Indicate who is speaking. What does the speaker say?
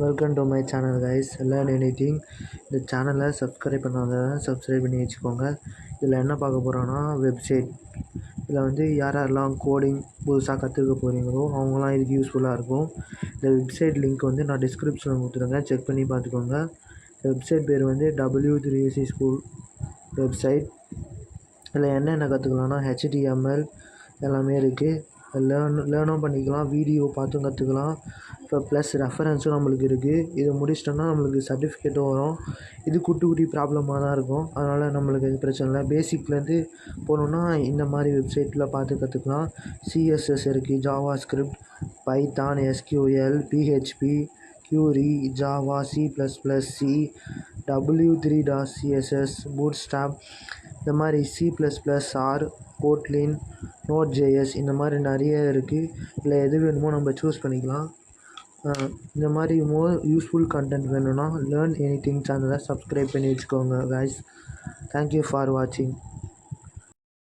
Speaker 1: Welcome to my channel guys. Learn anything. இந்த சேனலை subscribe பண்ணாத சப்ஸ்கிரைப் பண்ணி வச்சுக்கோங்க. இதில் என்ன பார்க்க போகிறோன்னா வெப்சைட். இதில் வந்து யாரெல்லாம் கோடிங் புதுசாக கற்றுக்க போகிறீங்களோ அவங்களாம் இதுக்கு யூஸ்ஃபுல்லாக இருக்கும். இந்த வெப்சைட் லிங்க் வந்து நான் டிஸ்கிரிப்ஷனில் கொடுத்துருங்க, செக் பண்ணி பார்த்துக்கோங்க. இந்த வெப்சைட் பேர் வந்து W3AC ஸ்கூல் வெப்சைட். இதில் என்னென்ன கற்றுக்கலாம்னா HTML எல்லாமே இருக்குது. லேர்னும் பண்ணிக்கலாம், வீடியோ பார்த்தும் கற்றுக்கலாம். இப்போ ப்ளஸ் ரெஃபரன்ஸும் நம்மளுக்கு இருக்குது. இதை முடிச்சிட்டோம்னா நம்மளுக்கு சர்டிஃபிகேட்டும் வரும். இது குட்டி குட்டி ப்ராப்ளமாக தான் இருக்கும், அதனால் நம்மளுக்கு எது பிரச்சனை இல்லை. பேசிக்லேருந்து போகணுன்னா இந்த மாதிரி வெப்சைட்டில் பார்த்து கற்றுக்கலாம். CSS இருக்குது, Java script, Python, SQL, PHP, Query, Java, C++, C, W3.CSS, Bootstrap, இந்த மாதிரி C++, R, Kotlin, Node.js இந்த மாதிரி நிறைய இருக்குது. இல்லை எது வேணுமோ நம்ம சூஸ் பண்ணிக்கலாம். இந்த மாதிரி யூஸ்ஃபுல் கண்டென்ட் வேணும்னா லேர்ன் எனிதிங் சேனலை சப்ஸ்கிரைப் பண்ணி வச்சுக்கோங்க கைஸ். தேங்க்யூ ஃபார் வாட்சிங்.